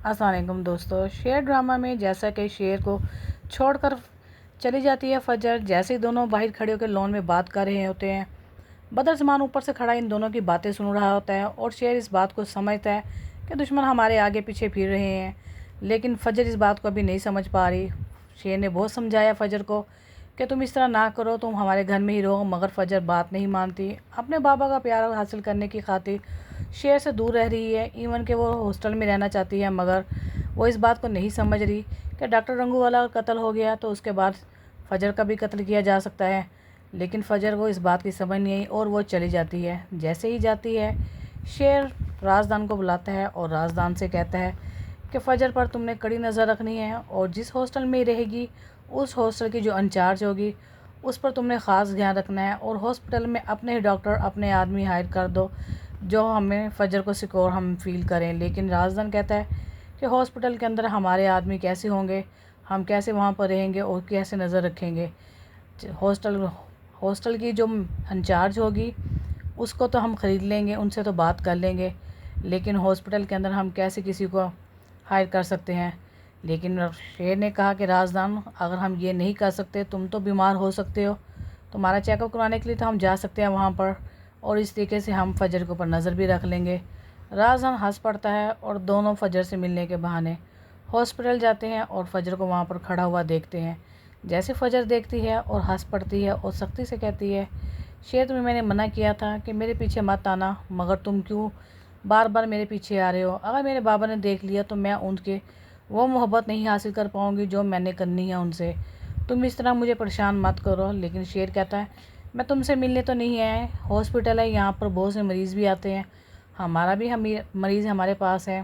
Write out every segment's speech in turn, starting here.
अस्सलाम वालेकुम दोस्तों। शेर ड्रामा में जैसा कि शेर को छोड़कर चली जाती है फजर, जैसे ही दोनों बाहर खड़े होकर लॉन में बात कर रहे होते हैं, बदरज़मान ऊपर से खड़ा इन दोनों की बातें सुन रहा होता है और शेर इस बात को समझता है कि दुश्मन हमारे आगे पीछे फिर रहे हैं। लेकिन फजर इस बात को अभी नहीं समझ पा रही। शेर ने बहुत समझाया फजर को कि तुम इस तरह ना करो, तुम हमारे घर में ही रहो, मगर फजर बात नहीं मानती। अपने बाबा का प्यार हासिल करने की खातिर शेर से दूर रह रही है। इवन कि वो हॉस्टल में रहना चाहती है, मगर वो इस बात को नहीं समझ रही कि डॉक्टर रंगू वाला का कत्ल हो गया तो उसके बाद फजर का भी कत्ल किया जा सकता है। लेकिन फजर को इस बात की समझ नहीं आई और वो चली जाती है। जैसे ही जाती है, शेर राजदान को बुलाता है और राजदान से कहता है कि फ़जर पर तुमने कड़ी नज़र रखनी है और जिस हॉस्टल में रहेगी उस हॉस्टल की जो इंचार्ज होगी उस पर तुमने ख़ास ध्यान रखना है और हॉस्पिटल में अपने ही डॉक्टर, अपने आदमी हायर कर दो जो हमें फ़जर को सिक्योर हम फील करें। लेकिन राजदान कहता है कि हॉस्पिटल के अंदर हमारे आदमी कैसे होंगे, हम कैसे वहाँ पर रहेंगे और कैसे नज़र रखेंगे। हॉस्टल हॉस्टल की जो इंचार्ज होगी उसको तो हम ख़रीद लेंगे, उनसे तो बात कर लेंगे, लेकिन हॉस्पिटल के अंदर हम कैसे किसी को हायर कर सकते हैं। लेकिन शेर ने कहा कि राजदान, अगर हम ये नहीं कर सकते, तुम तो बीमार हो सकते हो, तुम्हारा चेकअप करवाने के लिए तो हम जा सकते हैं वहाँ पर, और इस तरीके से हम फ़जर के ऊपर नज़र भी रख लेंगे। राजदान हंस पड़ता है और दोनों फ़जर से मिलने के बहाने हॉस्पिटल जाते हैं और फ़जर को वहाँ पर खड़ा हुआ देखते हैं। जैसे फ़जर देखती है और हंस पड़ती है और सख्ती से कहती है, शेर तुम्हें मैंने मना किया था कि मेरे पीछे मत आना, मगर तुम क्यों बार बार मेरे पीछे आ रहे हो। अगर मेरे बाबा ने देख लिया तो मैं उनके वो मोहब्बत नहीं हासिल कर पाऊँगी जो मैंने करनी है उनसे। तुम इस तरह मुझे परेशान मत करो। लेकिन शेर कहता है, मैं तुमसे मिलने तो नहीं आया, हॉस्पिटल है, यहाँ पर बहुत से मरीज़ भी आते हैं, हमारा भी हम मरीज़ हमारे पास है।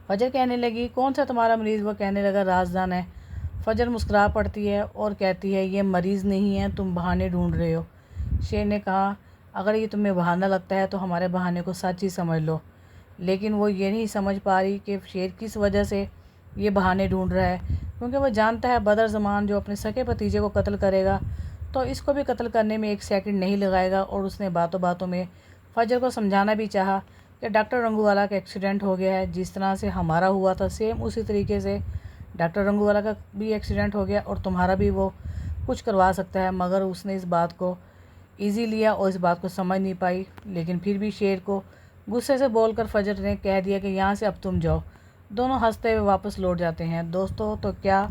फ़जर कहने लगी, कौन सा तुम्हारा मरीज़? वो कहने लगा, राजदान है। फ़जर मुस्कुरा पड़ती है और कहती है, ये मरीज़ नहीं है, तुम बहाने ढूंढ रहे हो। शेर ने कहा, अगर ये तुम्हें बहाना लगता है तो हमारे बहाने को सच ही समझ लो। लेकिन वो ये नहीं समझ पा रही कि शेर किस वजह से ये बहाने ढूंढ रहा है, क्योंकि वो जानता है बदरज़मान जो अपने सगे भतीजे को कत्ल करेगा तो इसको भी कत्ल करने में एक सेकंड नहीं लगाएगा। और उसने बातों बातों में फ़जर को समझाना भी चाहा कि डॉक्टर रंगूवाला का एक्सीडेंट हो गया है, जिस तरह से हमारा हुआ था सेम उसी तरीके से डॉक्टर रंगूवाला का भी एक्सीडेंट हो गया और तुम्हारा भी वो कुछ करवा सकता है। मगर उसने इस बात को ईज़ी लिया और इस बात को समझ नहीं पाई। लेकिन फिर भी शेर को गुस्से से बोलकर फ़जर ने कह दिया कि यहाँ से अब तुम जाओ। दोनों हंसते हुए वापस लौट जाते हैं। दोस्तों, तो क्या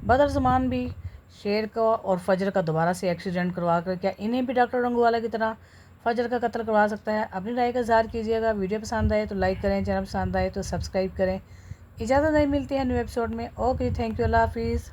बदरज़मान भी शेर को और फ़जर का दोबारा से एक्सीडेंट करवा कर क्या इन्हें भी डॉक्टर रंगूवाला की तरह फ़जर का कत्ल करवा सकता है? अपनी राय का इज़हार कीजिएगा। वीडियो पसंद आए तो लाइक करें, चैनल पसंद आए तो सब्सक्राइब करें। इजाज़त नहीं, मिलती है न्यू एपिसोड में। ओके, थैंक यू, अल्लाह हाफिज़।